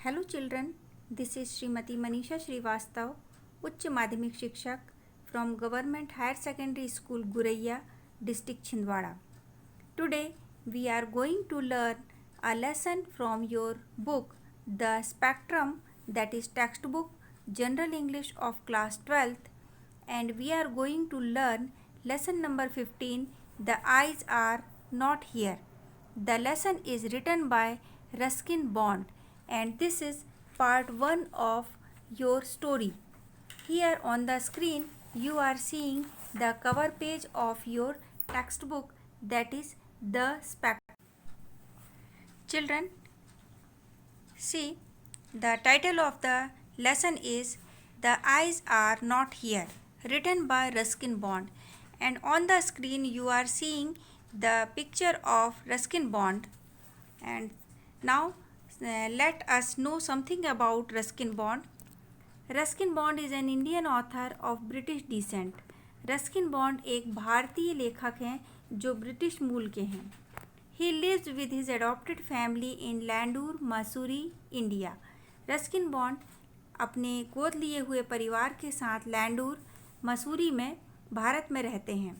Hello children, this is Shrimati Manisha Shrivastava, उच्च माध्यमिक शिक्षक from government higher secondary school Guraiya, district Chhindwara. Today we are going to learn a lesson from your book The Spectrum, that is textbook General English of class 12th, and we are going to learn lesson number 15, The Eyes Are Not Here. The lesson is written by Ruskin Bond and this is part 1 of your story. Here on the screen you are seeing the cover page of your textbook, that is The Spectrum. Children, see, the title of the lesson is The Eyes Are Not Here, written by Ruskin Bond, and on the screen you are seeing the picture of Ruskin Bond. And now let us know something about Ruskin Bond. Ruskin Bond is an Indian author of British descent. Ruskin Bond एक भारतीय लेखक हैं जो British मूल के हैं. He lives with his adopted family in Landour, Missouri, India. Ruskin Bond अपने गोद लिए हुए परिवार के साथ लैंडूर, मसूरी में भारत में रहते हैं.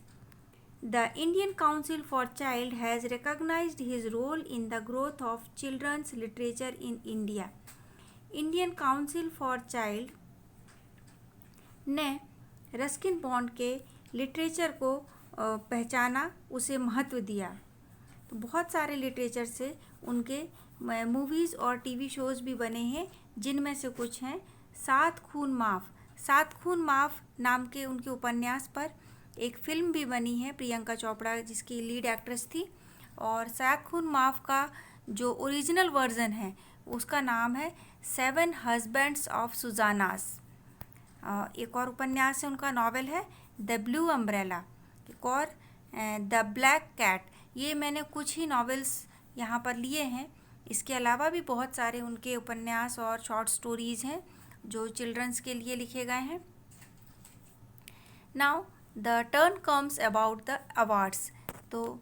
The Indian Council for Child has recognized his role in the growth of children's literature in India. Indian Council for Child ने रस्किन बॉन्ड के लिटरेचर को पहचाना, उसे महत्व दिया. तो बहुत सारे लिटरेचर से उनके मूवीज़ और टीवी शोज़ भी बने हैं, जिनमें से कुछ हैं सात खून माफ़. सात खून माफ़ नाम के उनके उपन्यास पर एक फ़िल्म भी बनी है, प्रियंका चोपड़ा जिसकी लीड एक्ट्रेस थी. और सात खून माफ़ का जो ओरिजिनल वर्ज़न है उसका नाम है 7 हस्बैंड्स ऑफ सुजानास. एक और उपन्यास है उनका, नॉवेल है द ब्लू अम्ब्रेला. एक और द ब्लैक कैट. ये मैंने कुछ ही नॉवेल्स यहाँ पर लिए हैं. इसके अलावा भी बहुत सारे उनके उपन्यास और शॉर्ट स्टोरीज़ हैं जो चिल्ड्रंस के लिए लिखे गए हैं. Now the turn comes about the awards. तो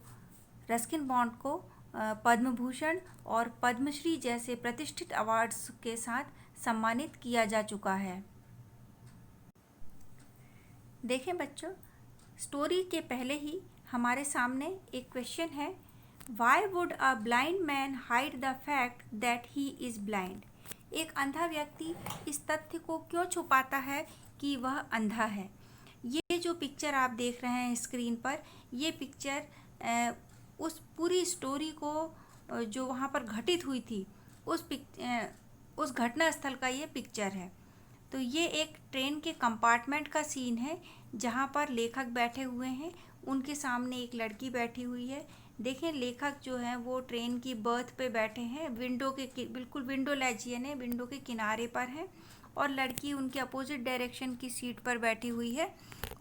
रस्किन बॉन्ड को पद्म भूषण और पद्मश्री जैसे प्रतिष्ठित अवार्ड्स के साथ सम्मानित किया जा चुका है. देखें बच्चों, स्टोरी के पहले ही हमारे सामने एक क्वेश्चन है, why would a blind man hide the fact that he is blind. एक अंधा व्यक्ति इस तथ्य को क्यों छुपाता है कि वह अंधा है. ये जो पिक्चर आप देख रहे हैं स्क्रीन पर, ये पिक्चर उस पूरी स्टोरी को जो वहाँ पर घटित हुई थी उस घटना स्थल का ये पिक्चर है. तो ये एक ट्रेन के कंपार्टमेंट का सीन है जहाँ पर लेखक बैठे हुए हैं. उनके सामने एक लड़की बैठी हुई है. देखें, लेखक जो है वो ट्रेन की बर्थ पे बैठे हैं, विंडो के बिल्कुल विंडो लेजियन है, विंडो के किनारे पर हैं, और लड़की उनके अपोजिट डायरेक्शन की सीट पर बैठी हुई है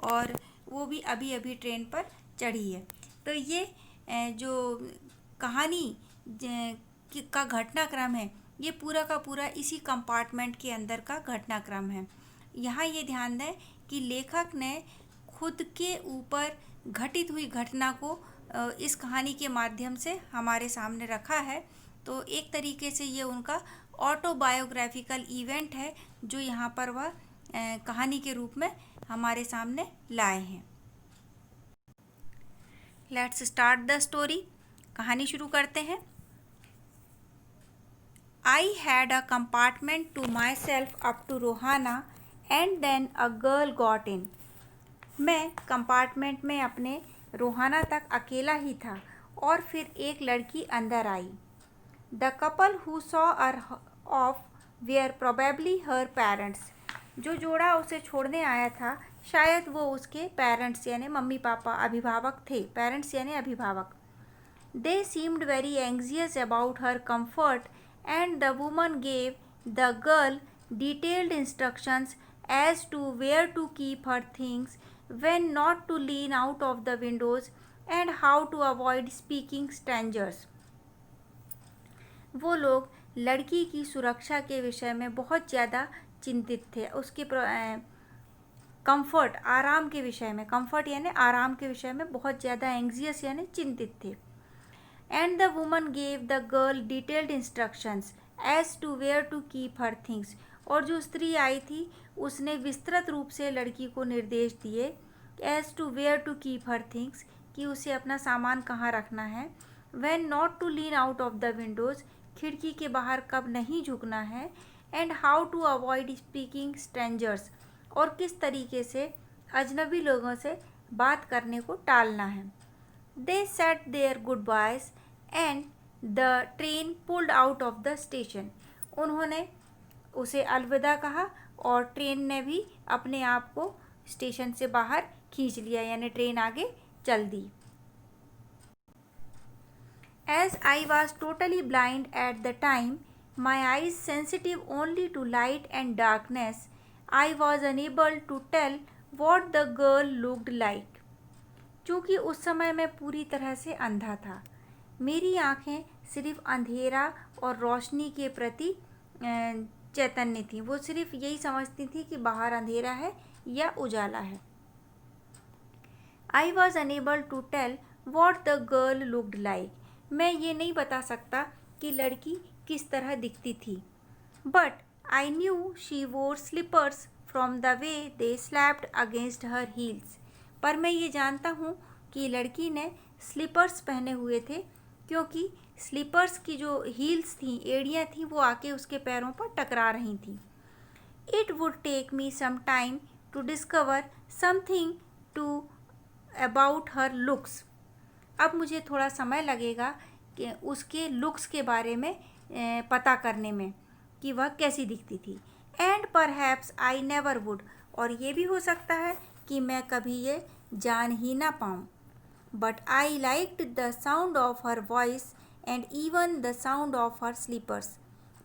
और वो भी अभी अभी ट्रेन पर चढ़ी है. तो ये जो कहानी का घटनाक्रम है, ये पूरा का पूरा इसी कंपार्टमेंट के अंदर का घटनाक्रम है. यहाँ ये ध्यान दें कि लेखक ने खुद के ऊपर घटित हुई घटना को इस कहानी के माध्यम से हमारे सामने रखा है. तो एक तरीके से ये उनका ऑटोबायोग्राफिकल इवेंट है जो यहाँ पर वह कहानी के रूप में हमारे सामने लाए हैं. Let's start the story. कहानी शुरू करते हैं. I had a compartment to myself up to Rohana and then a girl got in. मैं कंपार्टमेंट में अपने रोहाना तक अकेला ही था और फिर एक लड़की अंदर आई. The couple who saw her off were probably her parents. जो जोड़ा उसे छोड़ने आया था शायद वो उसके पेरेंट्स यानी मम्मी पापा, अभिभावक थे. पेरेंट्स यानी अभिभावक. They seemed very anxious about her comfort and the woman gave the girl detailed instructions as to where to keep her things, when not to lean out of the windows and how to avoid speaking strangers. वो लोग लड़की की सुरक्षा के विषय में बहुत ज़्यादा चिंतित थे. उसके कंफर्ट, आराम के विषय में, कंफर्ट यानी आराम के विषय में बहुत ज़्यादा एंग्जियस यानी चिंतित थे. And the woman gave the girl detailed instructions as to where to keep her things. और जो स्त्री आई थी उसने विस्तृत रूप से लड़की को निर्देश दिए as to where to keep her things, कि उसे अपना सामान कहाँ रखना है। When not to lean out of the windows, खिड़की के बाहर कब नहीं झुकना है। And how to avoid speaking strangers, और किस तरीके से अजनबी लोगों से बात करने को टालना है। They said their goodbyes and the train pulled out of the station. उन्होंने उसे अलविदा कहा और ट्रेन ने भी अपने आप को स्टेशन से बाहर खींच लिया, यानी ट्रेन आगे चल दी। As I was totally blind at the time, my eyes sensitive only to light and darkness, I was unable to tell what the girl looked like. चूँकि उस समय मैं पूरी तरह से अंधा था, मेरी आँखें सिर्फ अंधेरा और रोशनी के प्रति चैतन्य थी। वो सिर्फ यही समझती थी कि बाहर अंधेरा है या उजाला है। I was unable to tell what the girl looked like. मैं ये नहीं बता सकता कि लड़की किस तरह दिखती थी। But I knew she wore slippers from the way they slapped against her heels. पर मैं ये जानता हूँ कि लड़की ने स्लीपर्स पहने हुए थे, क्योंकि स्लीपर्स की जो हील्स थी, एड़ियाँ थी, वो आके उसके पैरों पर टकरा रही थी। It would take me some time to discover something to about her looks. अब मुझे थोड़ा समय लगेगा कि उसके लुक्स के बारे में पता करने में कि वह कैसी दिखती थी। And perhaps I never would, और ये भी हो सकता है कि मैं कभी ये जान ही ना पाऊँ। But I liked the sound of her voice and even the sound of her slippers.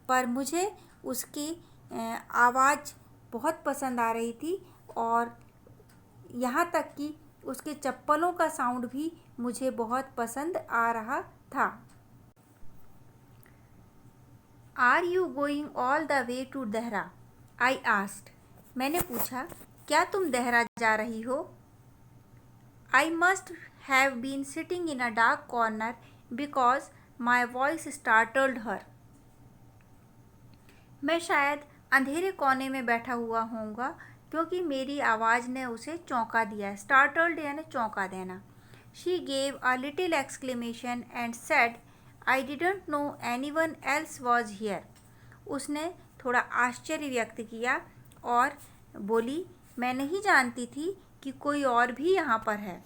पर मुझे उसकी आवाज़ बहुत पसंद आ रही थी, और यहाँ तक कि उसके चप्पलों का साउंड भी मुझे बहुत पसंद आ रहा था। Are you going all the way to Dehra? I asked. मैंने पूछा, क्या तुम देहरा जा रही हो? I must have been sitting in a dark corner because my voice startled her. मैं शायद अंधेरे कोने में बैठा हुआ होऊंगा, क्योंकि मेरी आवाज़ ने उसे चौंका दिया। स्टार्टल्ड यानी चौंका देना। She gave a little exclamation and said, I didn't know anyone else was here. उसने थोड़ा आश्चर्य व्यक्त किया और बोली, मैं नहीं जानती थी कि कोई और भी यहाँ पर है।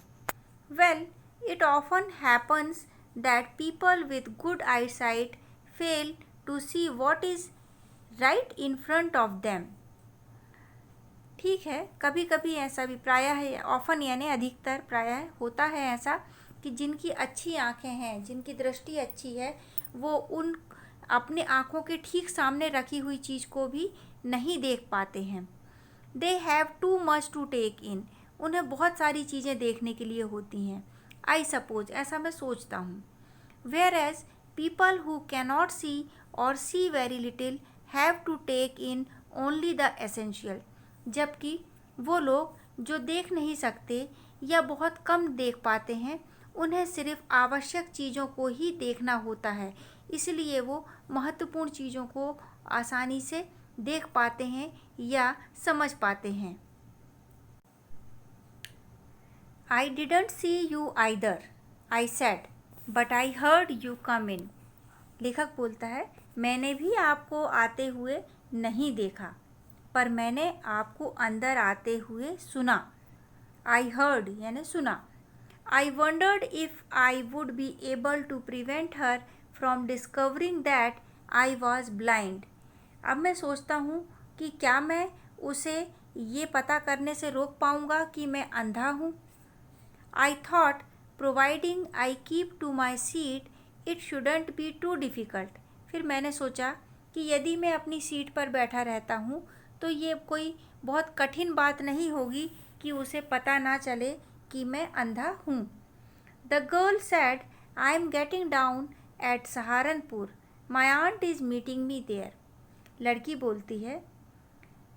Well, it often happens that people with good eyesight fail to see what is right in front of them. ठीक है, कभी कभी ऐसा भी प्रायः है, ऑफन यानी अधिकतर, प्रायः होता है ऐसा कि जिनकी अच्छी आँखें हैं, जिनकी दृष्टि अच्छी है, वो उन अपने आँखों के ठीक सामने रखी हुई चीज़ को भी नहीं देख पाते हैं। They have too much to take in. उन्हें बहुत सारी चीज़ें देखने के लिए होती हैं। आई सपोज, ऐसा मैं सोचता हूँ। Whereas people who cannot see or see very little have to take in only the essential. जबकि वो लोग जो देख नहीं सकते या बहुत कम देख पाते हैं, उन्हें सिर्फ आवश्यक चीज़ों को ही देखना होता है, इसलिए वो महत्वपूर्ण चीज़ों को आसानी से देख पाते हैं या समझ पाते हैं। I didn't see you either, I said, but I heard you come in. लेखक बोलता है, मैंने भी आपको आते हुए नहीं देखा, पर मैंने आपको अंदर आते हुए सुना। आई हर्ड यानी सुना। I wondered if I would be able to prevent her from discovering that I was blind. अब मैं सोचता हूँ कि क्या मैं उसे ये पता करने से रोक पाऊँगा कि मैं अंधा हूँ। I thought providing I keep to my seat it shouldn't be too difficult. फिर मैंने सोचा कि यदि मैं अपनी सीट पर बैठा रहता हूँ तो ये कोई बहुत कठिन बात नहीं होगी कि उसे पता ना चले कि मैं अंधा हूँ। The girl said, I am getting down at Saharanpur, my aunt is meeting me there. लड़की बोलती है,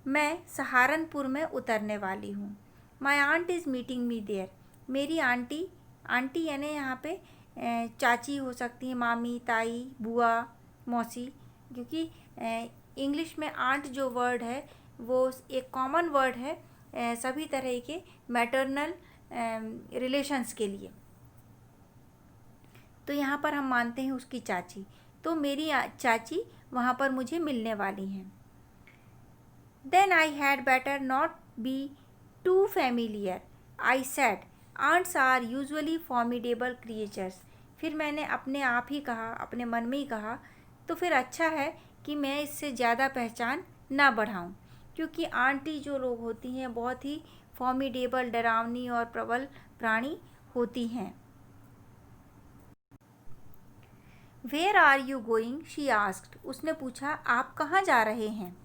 मैं सहारनपुर में उतरने वाली हूँ। My aunt is meeting me there. मेरी आंटी, आंटी यानी यहाँ पे चाची हो सकती है, मामी, ताई, बुआ, मौसी, क्योंकि इंग्लिश में आंट जो वर्ड है वो एक कॉमन वर्ड है सभी तरह के मैटरनल रिलेशंस के लिए। तो यहाँ पर हम मानते हैं उसकी चाची, तो मेरी चाची वहाँ पर मुझे मिलने वाली हैं। Then I had better not be too familiar, I said. Aunts are usually formidable creatures. फिर मैंने अपने आप ही कहा, अपने मन में ही कहा, तो फिर अच्छा है कि मैं इससे ज़्यादा पहचान ना बढ़ाऊं, क्योंकि आंटी जो लोग होती हैं बहुत ही फॉर्मिडेबल, डरावनी और प्रबल प्राणी होती हैं। Where are you going? She asked. उसने पूछा, आप कहाँ जा रहे हैं?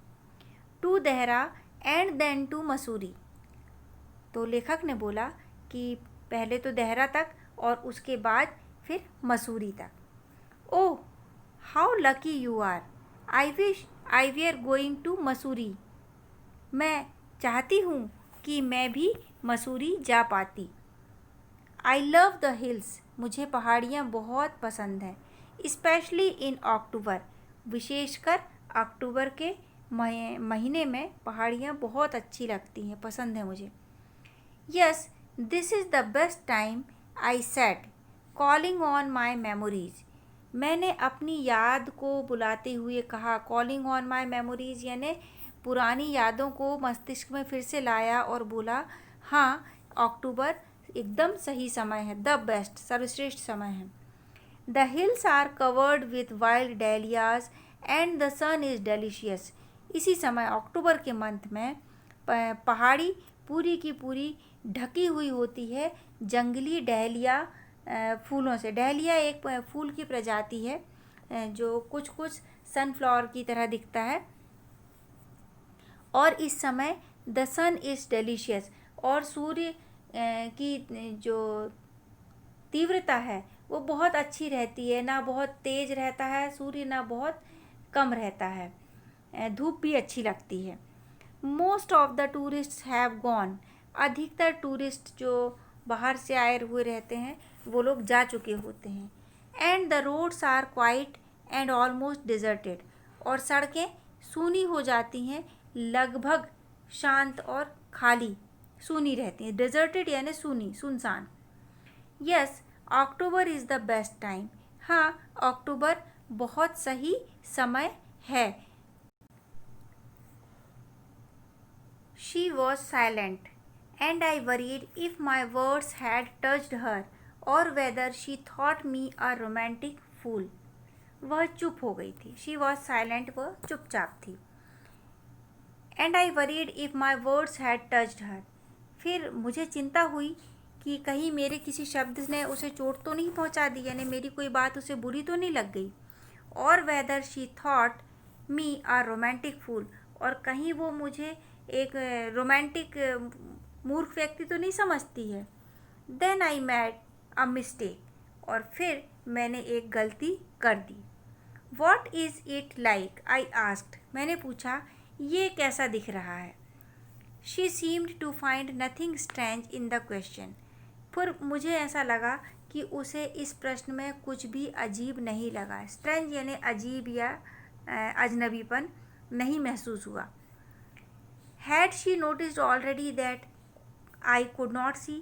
To Dehra and then to Mussoorie. तो लेखक ने बोला कि पहले तो देहरा तक और उसके बाद फिर मसूरी तक. Oh, how lucky you are. I wish I were going to Mussoorie. मैं चाहती हूँ कि मैं भी मसूरी जा पाती. I love the hills. मुझे पहाड़ियाँ बहुत पसंद हैं. Especially in October. विशेषकर अक्टूबर के महीने में पहाड़ियाँ बहुत अच्छी लगती हैं, पसंद है मुझे. Yes, this is the best time, I said, calling on my memories. मैंने अपनी याद को बुलाते हुए कहा. कॉलिंग ऑन माई मेमोरीज यानी पुरानी यादों को मस्तिष्क में फिर से लाया और बोला, हाँ, अक्टूबर एकदम सही समय है, द बेस्ट, सर्वश्रेष्ठ समय है. The hills are covered with wild dahlias and the sun is delicious. इसी समय अक्टूबर के मंथ में पहाड़ी पूरी की पूरी ढकी हुई होती है जंगली डहलिया फूलों से. डहलिया एक फूल की प्रजाति है जो कुछ कुछ सनफ्लावर की तरह दिखता है. और इस समय द सन इज़ डेलिशियस, और सूर्य की जो तीव्रता है वो बहुत अच्छी रहती है, ना बहुत तेज़ रहता है सूर्य, ना बहुत कम रहता है, धूप भी अच्छी लगती है. Most of the tourist have gone. अधिकतर टूरिस्ट जो बाहर से आए हुए रहते हैं वो लोग जा चुके होते हैं. And the roads are quiet and almost deserted. और सड़कें सूनी हो जाती हैं, लगभग शांत और खाली सूनी रहती हैं. डिजर्टेड यानी सूनी, सुनसान. Yes, October is the best time. हाँ, अक्टूबर बहुत सही समय है. She was silent, and I worried if my words had touched her, or whether she thought me a romantic fool. वह चुप हो गई थी. She was silent, वह चुपचाप थी. And I worried if my words had touched her. फिर मुझे चिंता हुई कि कहीं मेरे किसी शब्द ने उसे चोट तो नहीं पहुंचा दी, यानी मेरी कोई बात उसे बुरी तो नहीं लग गई. और whether she thought me a romantic fool, और कहीं वो मुझे एक रोमांटिक मूर्ख व्यक्ति तो नहीं समझती है. Then I made a mistake. और फिर मैंने एक गलती कर दी. What is it like? I asked. मैंने पूछा, ये कैसा दिख रहा है? She seemed to find nothing strange in the question. फिर मुझे ऐसा लगा कि उसे इस प्रश्न में कुछ भी अजीब नहीं लगा. स्ट्रेंज यानी अजीब या अजनबीपन नहीं महसूस हुआ. Had she noticed already that I could not see?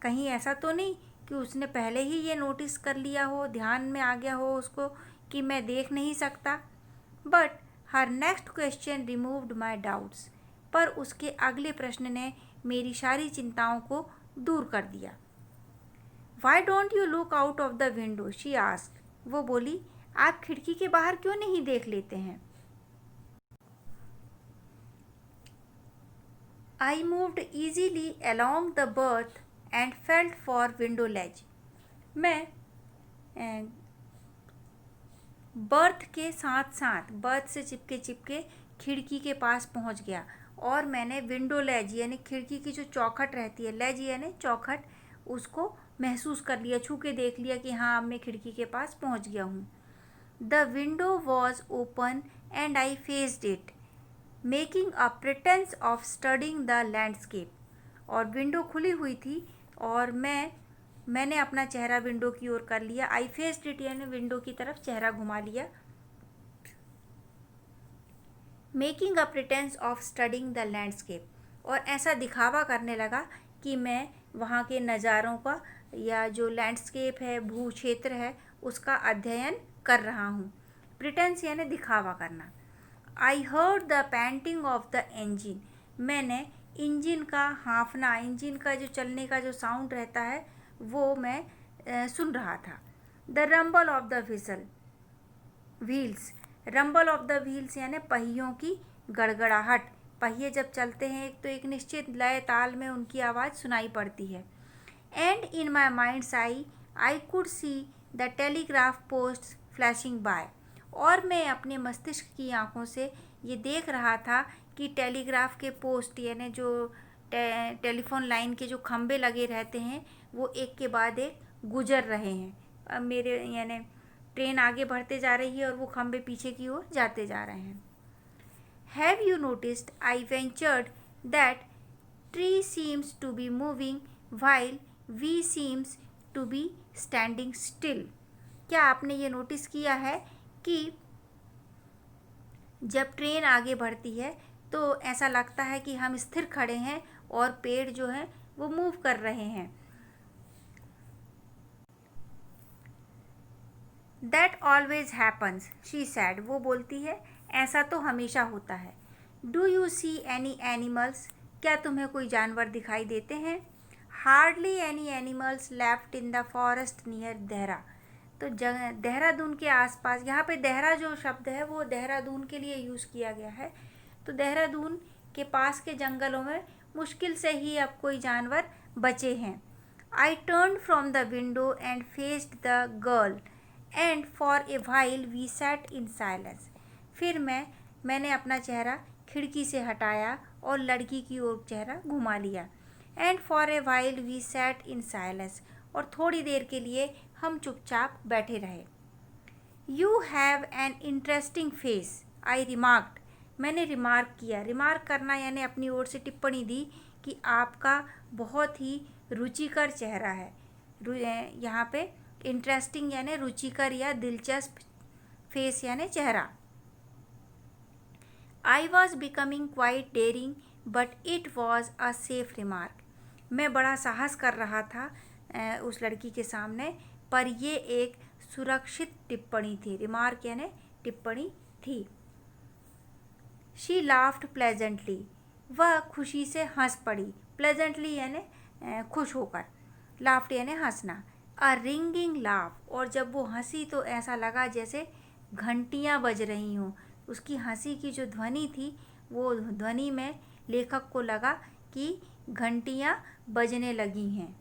कहीं ऐसा तो नहीं कि उसने पहले ही ये नोटिस कर लिया हो, ध्यान में आ गया हो उसको कि मैं देख नहीं सकता. But her next question removed my doubts. पर उसके अगले प्रश्न ने मेरी सारी चिंताओं को दूर कर दिया. Why don't you look out of the window? She asked. वो बोली, आप खिड़की के बाहर क्यों नहीं देख लेते हैं? I moved easily along the berth and felt for window ledge. मैं बर्थ के साथ साथ, बर्थ से चिपके चिपके खिड़की के पास पहुंच गया, और मैंने विंडो लेज यानी खिड़की की जो चौखट रहती है, लेज यानी चौखट, उसको महसूस कर लिया, छू के देख लिया कि हाँ, अब मैं खिड़की के पास पहुंच गया हूँ. The window was open and I faced it, making a pretence of studying the landscape. और विंडो खुली हुई थी और मैंने अपना चेहरा विंडो की ओर कर लिया. आई फेस्ड इट यानी विंडो की तरफ चेहरा घुमा लिया making a pretence of studying the landscape, और ऐसा दिखावा करने लगा कि मैं वहाँ के नज़ारों का या जो लैंडस्केप है, भू क्षेत्र है, उसका अध्ययन कर रहा हूँ। प्रिटेंस यानी दिखावा करना। I heard the painting of the engine, मैंने इंजन का हाँफना, इंजन का जो चलने का जो साउंड रहता है वो मैं सुन रहा था। The rumble of the wheels, rumble of the wheels यानी पहियों की गड़गड़ाहट। पहिए जब चलते हैं तो एक निश्चित लय ताल में उनकी आवाज़ सुनाई पड़ती है। And in my minds I could see the telegraph post flashing by, और मैं अपने मस्तिष्क की आंखों से ये देख रहा था कि टेलीग्राफ के पोस्ट यानी जो टेलीफोन लाइन के जो खंभे लगे रहते हैं वो एक के बाद एक गुजर रहे हैं। अब मेरे यानी ट्रेन आगे बढ़ते जा रही है और वो खंभे पीछे की ओर जाते जा रहे हैं। Have you noticed, I ventured, that tree seems to be moving while we seems to be standing still. क्या आपने ये नोटिस किया है कि जब ट्रेन आगे बढ़ती है तो ऐसा लगता है कि हम स्थिर खड़े हैं और पेड़ जो हैं वो मूव कर रहे हैं। That always happens, she said, वो बोलती है ऐसा तो हमेशा होता है। Do you see any animals, क्या तुम्हें कोई जानवर दिखाई देते हैं? Hardly any animals left in the forest near Dehra, तो देहरादून के आसपास, यहाँ पे देहरा जो शब्द है वो देहरादून के लिए यूज़ किया गया है। तो देहरादून के पास के जंगलों में मुश्किल से ही अब कोई जानवर बचे हैं। I turn from the window and faced the girl and for a while we sat in silence, फिर मैंने अपना चेहरा खिड़की से हटाया और लड़की की ओर चेहरा घुमा लिया। And for a while we sat in silence, और थोड़ी देर के लिए हम चुपचाप बैठे रहे। You have an interesting face, I remarked, मैंने रिमार्क किया। रिमार्क करना यानी अपनी ओर से टिप्पणी दी कि आपका बहुत ही रुचिकर चेहरा है। यहाँ पे इंटरेस्टिंग यानी रुचिकर या दिलचस्प, फेस यानी चेहरा। I was becoming quite daring but it was a safe remark, मैं बड़ा साहस कर रहा था उस लड़की के सामने, पर ये एक सुरक्षित टिप्पणी थी। रिमार्क यानी टिप्पणी थी। शी लाफ्ड प्लेजेंटली, वह खुशी से हंस पड़ी। प्लेजेंटली यानी खुश होकर, लाफ्ड यानी हंसना। अ रिंगिंग लाफ, और जब वो हंसी तो ऐसा लगा जैसे घंटियाँ बज रही हों। उसकी हंसी की जो ध्वनि थी वो ध्वनि में लेखक को लगा कि घंटियाँ बजने लगी हैं।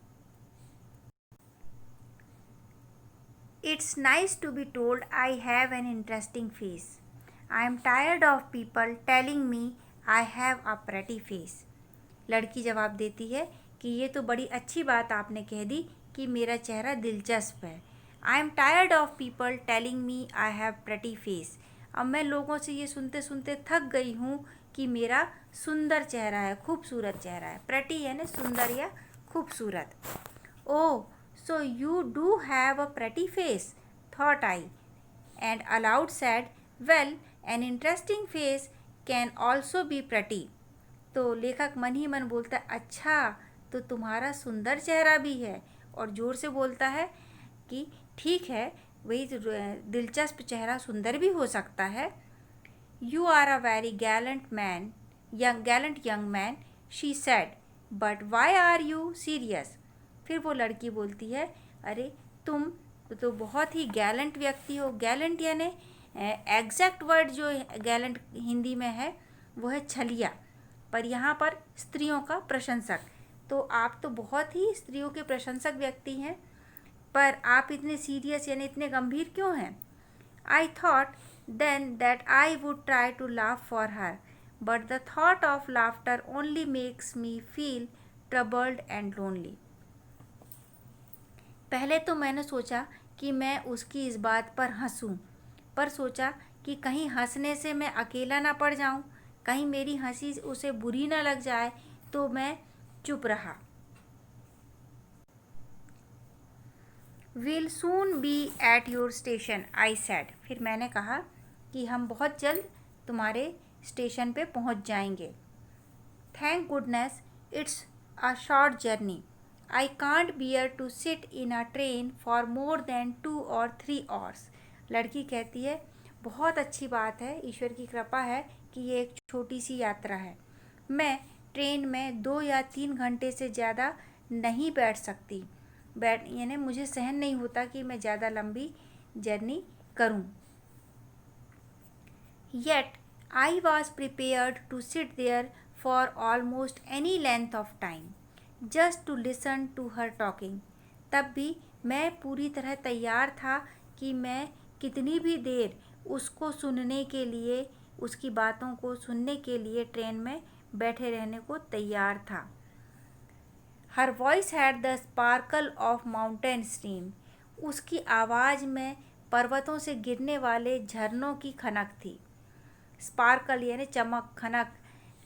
It's nice to be told I have an interesting face, I am tired of people telling me I have a pretty face. लड़की जवाब देती है कि ये तो बड़ी अच्छी बात आपने कह दी कि मेरा चेहरा दिलचस्प है। आई am tired of people telling me I have pretty face, अब मैं लोगों से ये सुनते सुनते थक गई हूँ कि मेरा सुंदर चेहरा है, खूबसूरत चेहरा है। प्रेटी यानी सुंदर या खूबसूरत। Oh, so you do have a pretty face, thought I, and aloud said, well an interesting face can also be pretty. तो लेखक मन ही मन बोलता है अच्छा, तो तुम्हारा सुंदर चेहरा भी है, और ज़ोर से बोलता है कि ठीक है, वही दिलचस्प चेहरा सुंदर भी हो सकता है। You are a very gallant young man, she said, but why are you serious. फिर वो लड़की बोलती है अरे तुम तो बहुत ही गैलेंट व्यक्ति हो। गैलेंट यानी एग्जैक्ट वर्ड जो गैलेंट हिंदी में है वो है छलिया, पर यहाँ पर स्त्रियों का प्रशंसक। तो आप तो बहुत ही स्त्रियों के प्रशंसक व्यक्ति हैं, पर आप इतने सीरियस यानी इतने गंभीर क्यों हैं? I thought then that I would try to laugh for her, but the thought of laughter only makes me feel troubled and lonely. पहले तो मैंने सोचा कि मैं उसकी इस बात पर हंसूं, पर सोचा कि कहीं हंसने से मैं अकेला ना पड़ जाऊं, कहीं मेरी हंसी उसे बुरी ना लग जाए, तो मैं चुप रहा। Will soon be at your station, I said, फिर मैंने कहा कि हम बहुत जल्द तुम्हारे स्टेशन पे पहुंच जाएंगे। Thank goodness it's a short journey. I can't bear to sit in a train for more than 2 or 3 hours। लड़की कहती है बहुत अच्छी बात है, ईश्वर की कृपा है कि ये एक छोटी सी यात्रा है। मैं ट्रेन में 2 या 3 घंटे से ज़्यादा नहीं बैठ सकती। यानी मुझे सहन नहीं होता कि मैं ज़्यादा लंबी जर्नी करूं। Yet I was prepared to sit there for almost any length of time just to listen to her talking। तब भी मैं पूरी तरह तैयार था कि मैं कितनी भी देर उसको सुनने के लिए, उसकी बातों को सुनने के लिए ट्रेन में बैठे रहने को तैयार था। Her voice had the sparkle of mountain stream। उसकी आवाज़ में पर्वतों से गिरने वाले झरनों की खनक थी। स्पार्कल यानी चमक, खनक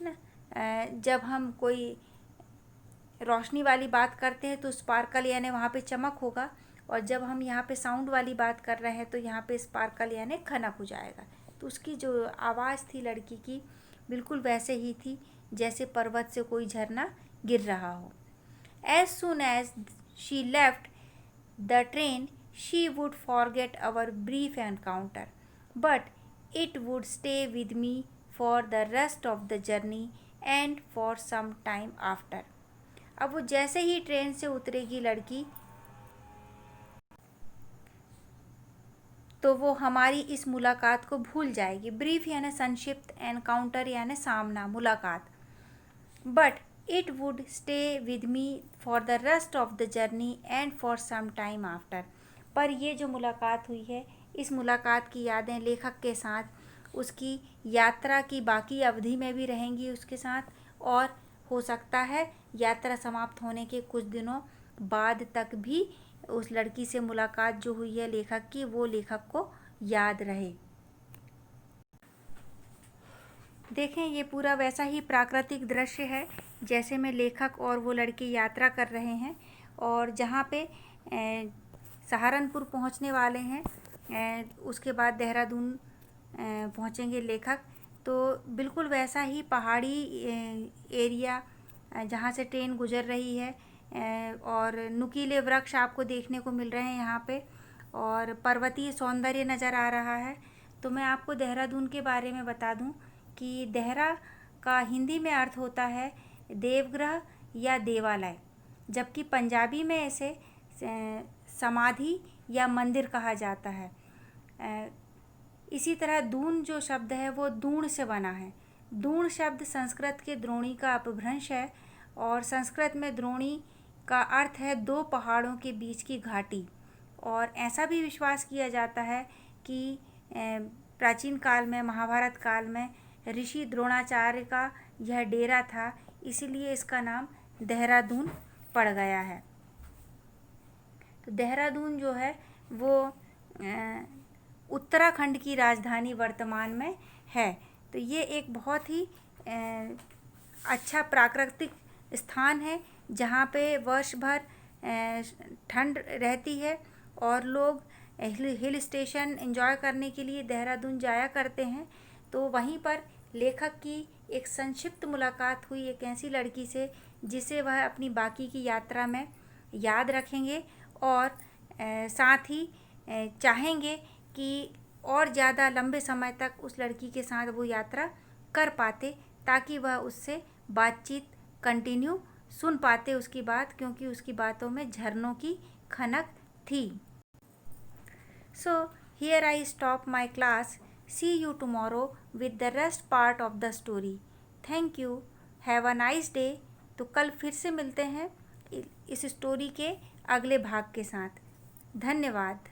है ना। जब हम कोई रोशनी वाली बात करते हैं तो स्पार्कल यानी वहाँ पे चमक होगा, और जब हम यहाँ पे साउंड वाली बात कर रहे हैं तो यहाँ पे स्पार्कल यानी खनक हो जाएगा। तो उसकी जो आवाज़ थी लड़की की बिल्कुल वैसे ही थी जैसे पर्वत से कोई झरना गिर रहा हो। As soon as she left the train, she would forget our brief encounter, but it would stay with me for the rest of the journey and for some time after। अब वो जैसे ही ट्रेन से उतरेगी लड़की, तो वो हमारी इस मुलाकात को भूल जाएगी। ब्रीफ यानी संक्षिप्त, एनकाउंटर यानी सामना, मुलाकात। But it would stay with me for the rest of the journey and for some time after. पर ये जो मुलाकात हुई है, इस मुलाकात की यादें लेखक के साथ उसकी यात्रा की बाकी अवधि में भी रहेंगी उसके साथ, और हो सकता है यात्रा समाप्त होने के कुछ दिनों बाद तक भी उस लड़की से मुलाकात जो हुई है लेखक की, वो लेखक को याद रहे। देखें, ये पूरा वैसा ही प्राकृतिक दृश्य है जैसे में लेखक और वो लड़की यात्रा कर रहे हैं, और जहाँ पे सहारनपुर पहुँचने वाले हैं, उसके बाद देहरादून पहुँचेंगे लेखक। तो बिल्कुल वैसा ही पहाड़ी एरिया जहाँ से ट्रेन गुजर रही है, और नुकीले वृक्ष आपको देखने को मिल रहे हैं यहाँ पे, और पर्वतीय सौंदर्य नज़र आ रहा है। तो मैं आपको देहरादून के बारे में बता दूं कि देहरा का हिंदी में अर्थ होता है देवगृह या देवालय, जबकि पंजाबी में इसे समाधि या मंदिर कहा जाता है। इसी तरह दून जो शब्द है वो दूण से बना है। दूण शब्द संस्कृत के द्रोणी का अपभ्रंश है, और संस्कृत में द्रोणी का अर्थ है 2 पहाड़ों के बीच की घाटी। और ऐसा भी विश्वास किया जाता है कि प्राचीन काल में, महाभारत काल में ऋषि द्रोणाचार्य का यह डेरा था, इसीलिए इसका नाम देहरादून पड़ गया है। तो देहरादून जो है वो उत्तराखंड की राजधानी वर्तमान में है। तो ये एक बहुत ही अच्छा प्राकृतिक स्थान है जहाँ पे वर्ष भर ठंड रहती है, और लोग हिल स्टेशन एंजॉय करने के लिए देहरादून जाया करते हैं। तो वहीं पर लेखक की एक संक्षिप्त मुलाकात हुई एक ऐसी लड़की से जिसे वह अपनी बाकी की यात्रा में याद रखेंगे, और साथ ही चाहेंगे कि और ज़्यादा लंबे समय तक उस लड़की के साथ वो यात्रा कर पाते, ताकि वह उससे बातचीत कंटिन्यू सुन पाते उसकी बात, क्योंकि उसकी बातों में झरनों की खनक थी। So here I stop my class. See you tomorrow with the rest part of the story. Thank you. Have a nice day. तो कल फिर से मिलते हैं इस स्टोरी के अगले भाग के साथ। धन्यवाद।